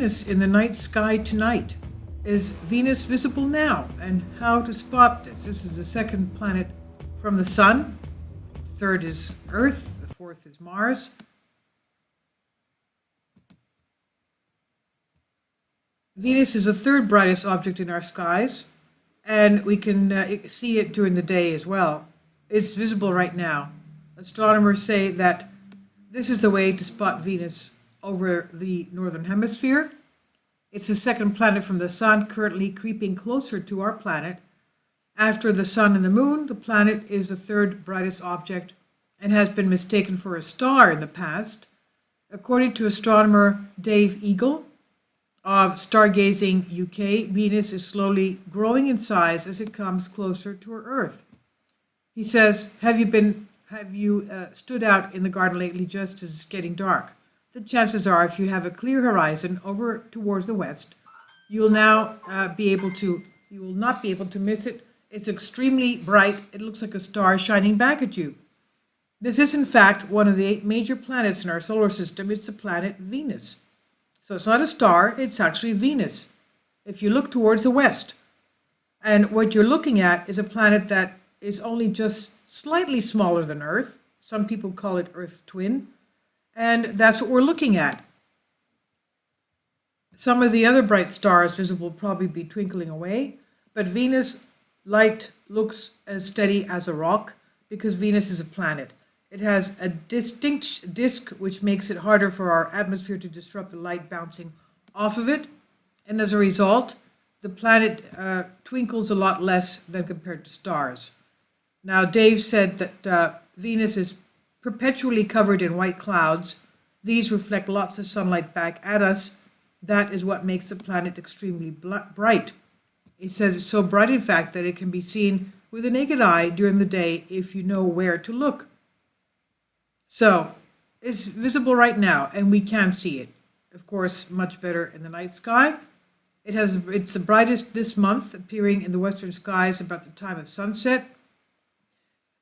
Venus in the night sky tonight? Is Venus visible now? And how to spot this? This is the second planet from the Sun. The third is Earth. The fourth is Mars. Venus is the third brightest object in our skies, and we can see it during the day as well. It's visible right now. Astronomers say that this is the way to spot Venus over the northern hemisphere. It's the second planet from the Sun, currently creeping closer to our planet. After the Sun and the Moon, the planet is the third brightest object and has been mistaken for a star in the past. According to astronomer Dave Eagle of Stargazing UK, Venus is slowly growing in size as it comes closer to our Earth. He says, have you stood out in the garden lately just as it's getting dark? The chances are, if you have a clear horizon over towards the west, you will not be able to miss it. It's extremely bright. It looks like a star shining back at you. This is in fact one of the 8 major planets in our solar system. It's the planet Venus. So it's not a star, it's actually Venus. If you look towards the west, and what you're looking at is a planet that is only just slightly smaller than Earth. Some people call it Earth's twin. And that's what we're looking at. Some of the other bright stars visible will probably be twinkling away, but Venus light looks as steady as a rock because Venus is a planet. It has a distinct disk, which makes it harder for our atmosphere to disrupt the light bouncing off of it. And as a result, the planet twinkles a lot less than compared to stars. Now, Dave said that Venus is perpetually covered in white clouds. These reflect lots of sunlight back at us. That is what makes the planet extremely bright. It says it's so bright, in fact, that it can be seen with the naked eye during the day if you know where to look. So, it's visible right now, and we can see it. Of course, much better in the night sky. It's the brightest this month, appearing in the western skies about the time of sunset.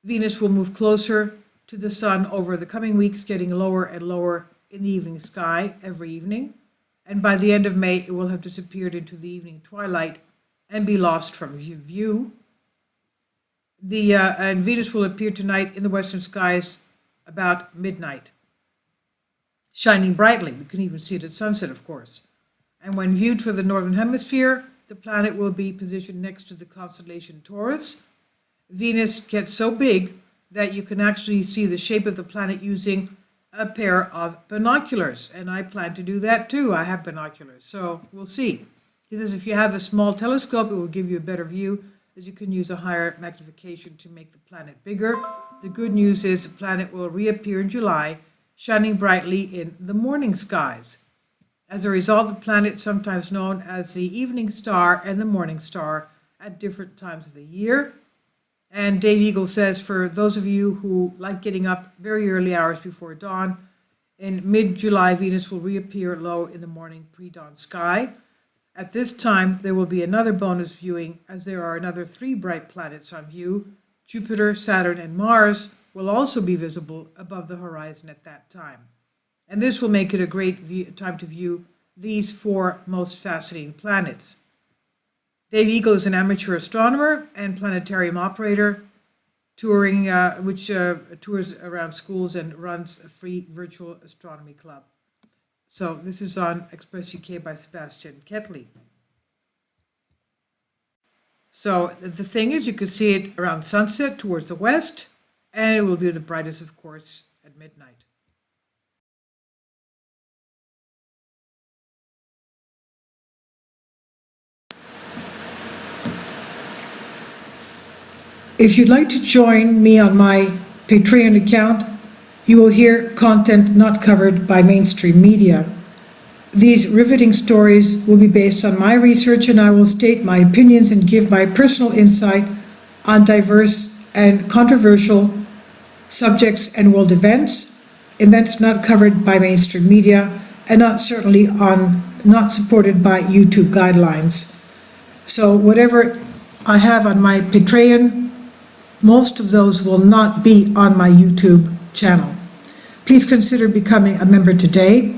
Venus will move closer to the Sun over the coming weeks, getting lower and lower in the evening sky every evening. And by the end of May, it will have disappeared into the evening twilight and be lost from view. And Venus will appear tonight in the western skies about midnight, shining brightly. We can even see it at sunset, of course. And when viewed from the northern hemisphere, the planet will be positioned next to the constellation Taurus. Venus gets so big that you can actually see the shape of the planet using a pair of binoculars. And I plan to do that too. I have binoculars, so we'll see. He says if you have a small telescope, it will give you a better view, as you can use a higher magnification to make the planet bigger. The good news is the planet will reappear in July, shining brightly in the morning skies. As a result, the planet, sometimes known as the evening star and the morning star, at different times of the year. And Dave Eagle says, for those of you who like getting up very early hours before dawn, in mid-July, Venus will reappear low in the morning pre-dawn sky. At this time, there will be another bonus viewing, as there are another 3 bright planets on view. Jupiter, Saturn, and Mars will also be visible above the horizon at that time. And this will make it a great time to view these 4 most fascinating planets. Dave Eagle is an amateur astronomer and planetarium operator, which tours around schools and runs a free virtual astronomy club. So this is on Express UK by Sebastian Ketley. So the thing is, you can see it around sunset towards the west, and it will be the brightest, of course, at midnight. If you'd like to join me on my Patreon account, you will hear content not covered by mainstream media. These riveting stories will be based on my research, and I will state my opinions and give my personal insight on diverse and controversial subjects and world events not covered by mainstream media, and not supported by YouTube guidelines. So whatever I have on my Patreon, most of those will not be on my YouTube channel. Please consider becoming a member today.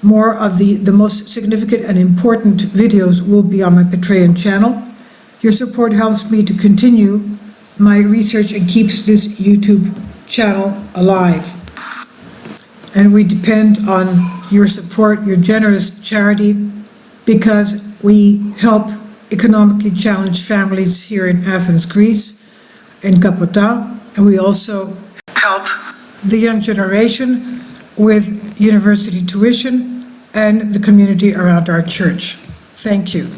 More of the most significant and important videos will be on my Patreon channel. Your support helps me to continue my research and keeps this YouTube channel alive. And we depend on your support, your generous charity, because we help economically challenged families here in Athens, Greece, in Kapota, and we also help the young generation with university tuition and the community around our church. Thank you.